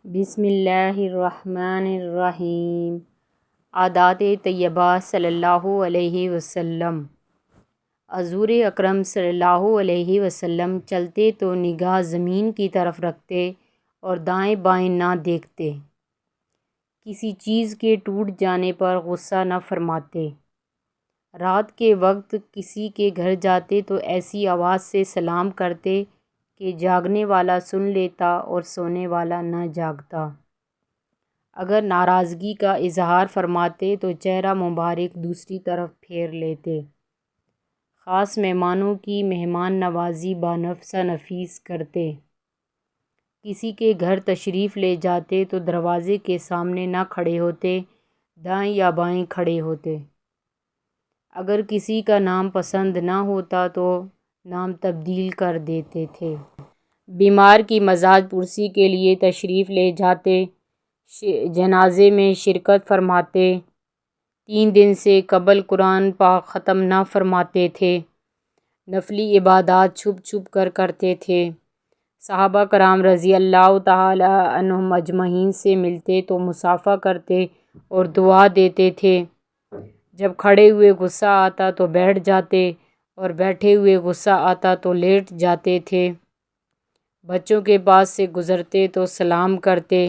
بسم اللہ الرحمن الرحیم۔ عادات طیبہ صلی اللہ علیہ وسلم۔ حضور اکرم صلی اللہ علیہ وسلم چلتے تو نگاہ زمین کی طرف رکھتے اور دائیں بائیں نہ دیکھتے۔ کسی چیز کے ٹوٹ جانے پر غصہ نہ فرماتے۔ رات کے وقت کسی کے گھر جاتے تو ایسی آواز سے سلام کرتے کہ جاگنے والا سن لیتا اور سونے والا نہ جاگتا۔ اگر ناراضگی کا اظہار فرماتے تو چہرہ مبارک دوسری طرف پھیر لیتے۔ خاص مہمانوں کی مہمان نوازی بنفس نفیس کرتے۔ کسی کے گھر تشریف لے جاتے تو دروازے کے سامنے نہ کھڑے ہوتے، دائیں یا بائیں کھڑے ہوتے۔ اگر کسی کا نام پسند نہ ہوتا تو نام تبدیل کر دیتے تھے۔ بیمار کی مزاج پرسی کے لیے تشریف لے جاتے، جنازے میں شرکت فرماتے۔ 3 دن سے قبل قرآن پاک ختم نہ فرماتے تھے۔ نفلی عبادات چھپ چھپ کر کرتے تھے۔ صحابہ کرام رضی اللہ تعالی عنہم اجمعین سے ملتے تو مصافحہ کرتے اور دعا دیتے تھے۔ جب کھڑے ہوئے غصہ آتا تو بیٹھ جاتے اور بیٹھے ہوئے غصہ آتا تو لیٹ جاتے تھے۔ بچوں کے پاس سے گزرتے تو سلام کرتے۔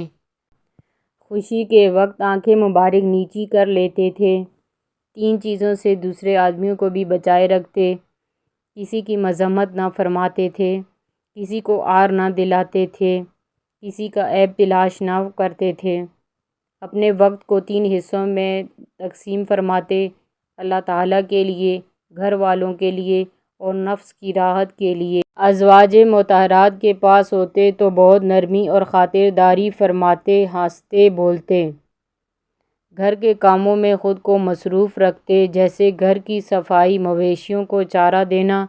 خوشی کے وقت آنکھیں مبارک نیچی کر لیتے تھے۔ 3 چیزوں سے دوسرے آدمیوں کو بھی بچائے رکھتے۔ کسی کی مذمت نہ فرماتے تھے، کسی کو عار نہ دلاتے تھے، کسی کا عیب تلاش نہ کرتے تھے۔ اپنے وقت کو 3 حصوں میں تقسیم فرماتے، اللہ تعالیٰ کے لیے، گھر والوں کے لیے اور نفس کی راحت کے لیے۔ ازواج مطہرات کے پاس ہوتے تو بہت نرمی اور خاطرداری فرماتے، ہنستے بولتے۔ گھر کے کاموں میں خود کو مصروف رکھتے، جیسے گھر کی صفائی، مویشیوں کو چارہ دینا،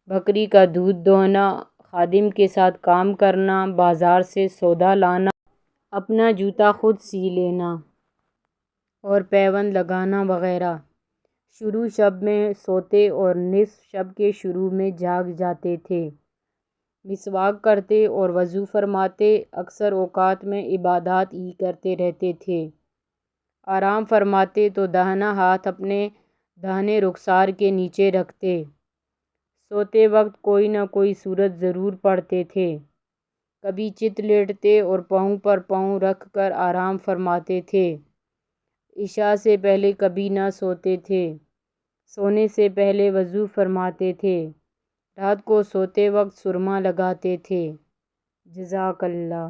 بکری کا دودھ دوہنا، خادم کے ساتھ کام کرنا، بازار سے سودا لانا، اپنا جوتا خود سی لینا اور پیوند لگانا وغیرہ۔ شروع شب میں سوتے اور نصف شب کے شروع میں جاگ جاتے تھے۔ مسواک کرتے اور وضو فرماتے، اکثر اوقات میں عبادات ہی کرتے رہتے تھے۔ آرام فرماتے تو داہنا ہاتھ اپنے داہنے رخسار کے نیچے رکھتے۔ سوتے وقت کوئی نہ کوئی سورت ضرور پڑھتے تھے۔ کبھی چت لیٹتے اور پاؤں پر پاؤں رکھ کر آرام فرماتے تھے۔ عشاء سے پہلے کبھی نہ سوتے تھے۔ سونے سے پہلے وضو فرماتے تھے۔ رات کو سوتے وقت سرما لگاتے تھے۔ جزاک اللہ۔